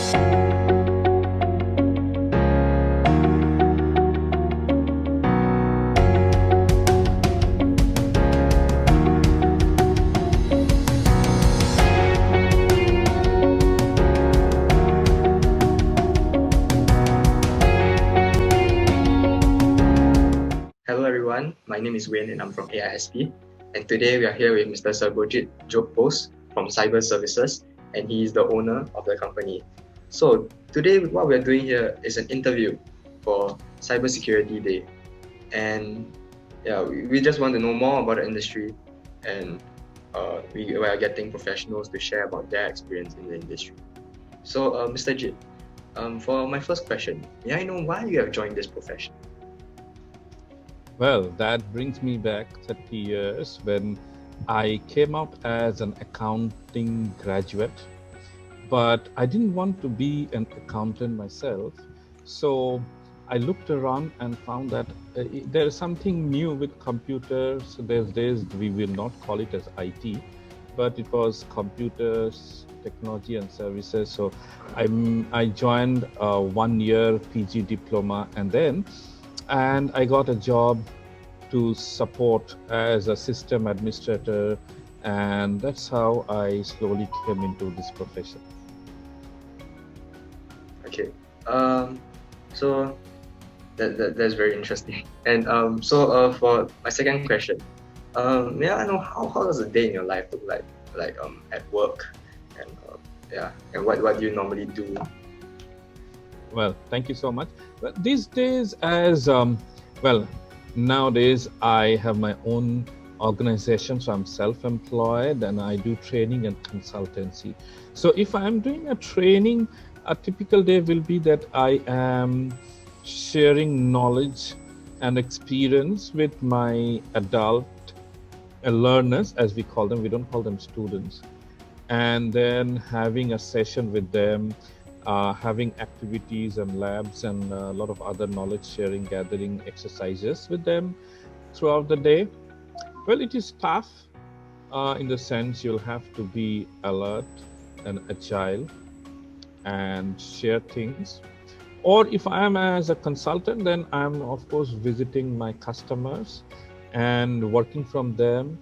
Hello everyone, my name is Wayne and I'm from AISP. And today we are here with Mr. Sarbojit Bose from Cyberservices, and he is the owner of the company. So today what we are doing here is an interview for Cybersecurity Day. And yeah, we just want to know more about the industry, and we are getting professionals to share about their experience in the industry. So Mr. Jit, for my first question, may I know why you have joined this profession? Well, that brings me back 30 years when I came out as an accounting graduate, but I didn't want to be an accountant myself. So I looked around and found that there is something new with computers. There's days we will not call it as IT, but it was computers, technology and services. So I joined a 1-year PG diploma, and I got a job to support as a system administrator, and that's how I slowly came into this profession. Okay, so that's very interesting. And for my second question, may I know how does a day in your life look like at work, and and what do you normally do? Well, thank you so much. Well, these days, nowadays I have my own organization, so I'm self-employed and I do training and consultancy. So if I'm doing a training, a typical day will be that I am sharing knowledge and experience with my adult learners, as we call them. We don't call them students. And then having a session with them, having activities and labs and a lot of other knowledge sharing, gathering exercises with them throughout the day. Well, it is tough in the sense you'll have to be alert and agile and share things. Or if I am as a consultant, then I'm of course visiting my customers and working for them,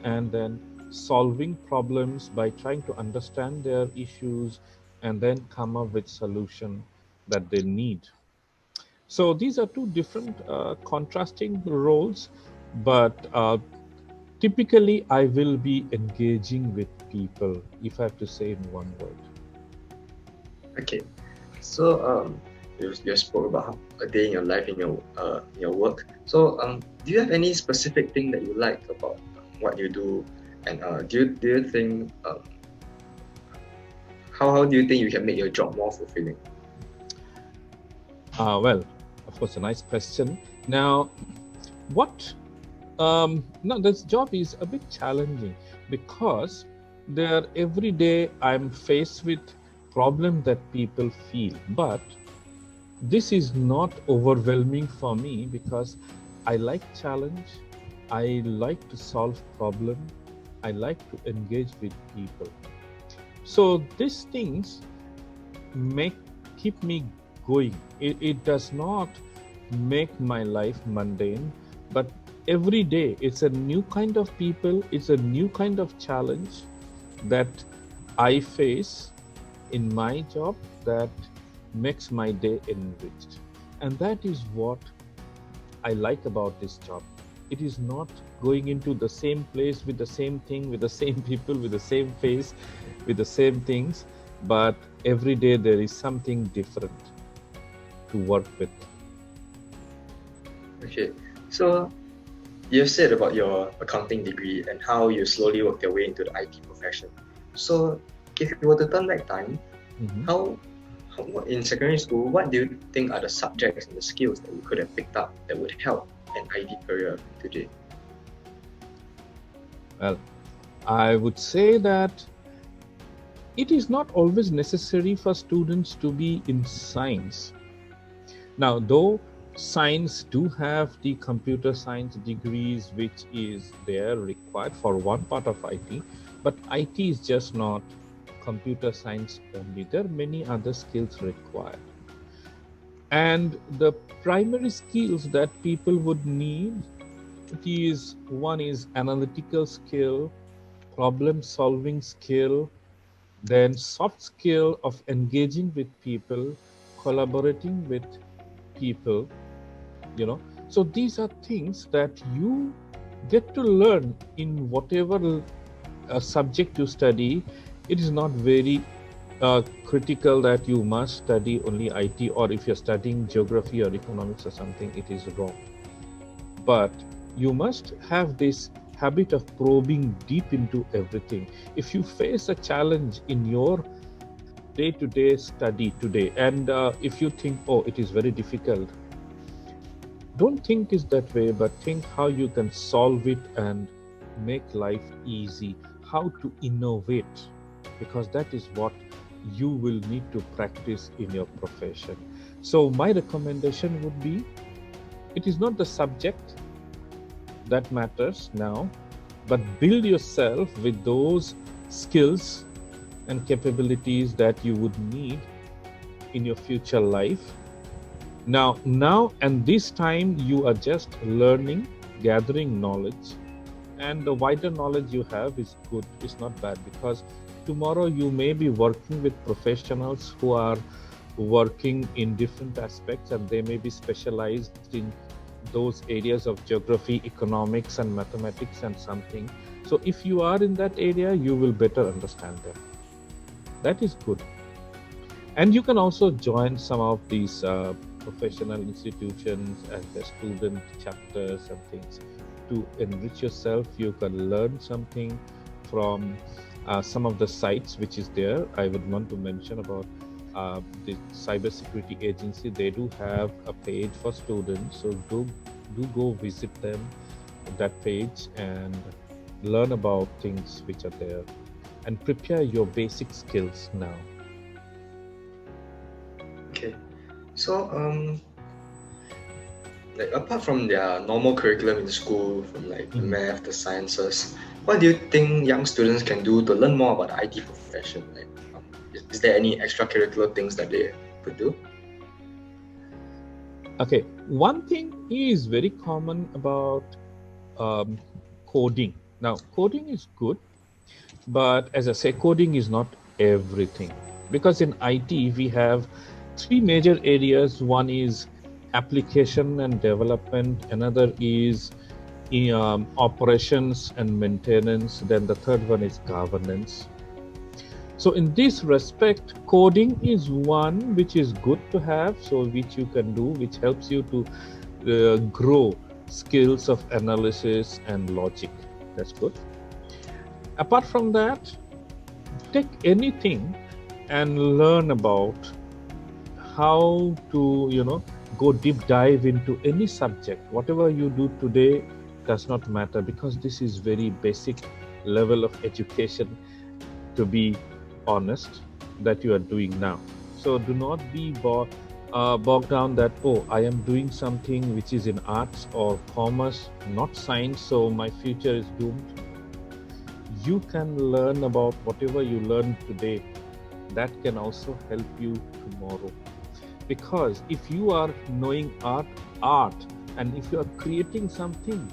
and then solving problems by trying to understand their issues and then come up with solution that they need. So these are two different contrasting roles, but typically I will be engaging with people, if I have to say in one word. Okay, so you spoke about a day in your life in your work. So do you have any specific thing that you like about what you do, and do you think how do you think you can make your job more fulfilling? Well, of course, a nice question. Now, this job is a bit challenging because every day I'm faced with problems that people feel, but this is not overwhelming for me because I like challenge, I like to solve problems, I like to engage with people. So these things keep me going. It does not make my life mundane, but every day it's a new kind of people, it's a new kind of challenge that I face in my job that makes my day enriched. And that is what I like about this job. It is not going into the same place with the same thing, with the same people, with the same face, with the same things, but every day there is something different to work with. Okay, so you've said about your accounting degree and how you slowly worked your way into the IT profession. So if you were to turn back time, how in secondary school, what do you think are the subjects and the skills that you could have picked up that would help an IT career today? Well, I would say that it is not always necessary for students to be in science. Now, though science do have the computer science degrees, which is there required for one part of IT, but IT is just not computer science only. There are many other skills required. And the primary skills that people would need is, one is analytical skill, problem solving skill, then soft skill of engaging with people, collaborating with people, So these are things that you get to learn in whatever subject you study. It is not very critical that you must study only IT, or if you're studying geography or economics or something, it is wrong. But you must have this habit of probing deep into everything. If you face a challenge in your day-to-day study today, and if you think, oh, it is very difficult, don't think it's that way, but think how you can solve it and make life easy, how to innovate, because that is what you will need to practice in your profession. So my recommendation would be, it is not the subject that matters now, but build yourself with those skills and capabilities that you would need in your future life. Now and this time you are just learning, gathering knowledge, and the wider knowledge you have is good, it's not bad, because tomorrow you may be working with professionals who are working in different aspects, and they may be specialized in those areas of geography, economics, and mathematics and something. So if you are in that area, you will better understand them. That is good. And you can also join some of these professional institutions as the student chapters and things to enrich yourself. You can learn something from some of the sites which is there. I would want to mention about the Cybersecurity Agency. They do have a page for students, so do go visit them, that page, and learn about things which are there, and prepare your basic skills now. Okay, so like apart from their normal curriculum in school, from like the math, the sciences, what do you think young students can do to learn more about the IT profession? Like, is there any extracurricular things that they could do? Okay, one thing is very common about coding. Now, coding is good, but as I say, coding is not everything, because in IT we have three major areas. One is application and development, another is operations and maintenance, then the third one is governance. So in this respect, coding is one which is good to have, so which you can do, which helps you to grow skills of analysis and logic. That's good. Apart from that, take anything and learn about how to, go deep dive into any subject. Whatever you do today does not matter, because this is very basic level of education, to be honest, that you are doing now. So do not be bogged down that, oh, I am doing something which is in arts or commerce, not science, so my future is doomed. You can learn about whatever you learn today. That can also help you tomorrow. Because if you are knowing art, and if you are creating something,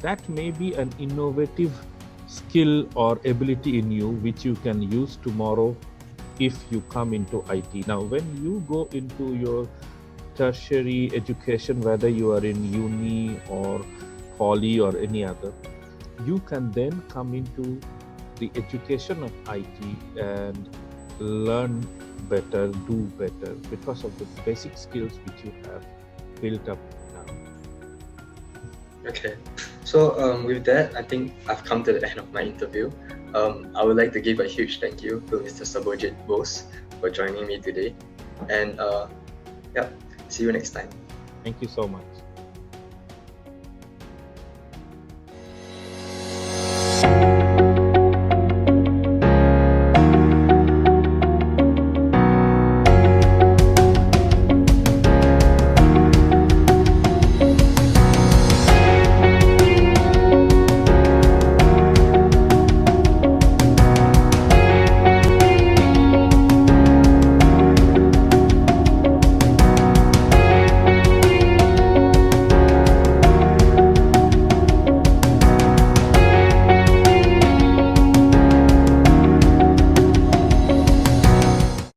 that may be an innovative skill or ability in you which you can use tomorrow if you come into IT. Now, when you go into your tertiary education, whether you are in uni or poly or any other, you can then come into the education of IT and learn better, do better, because of the basic skills which you have built up now. Okay, so with that, I think I've come to the end of my interview. I would like to give a huge thank you to Mr. Sarbojit Bose for joining me today. And yeah, see you next time. Thank you so much.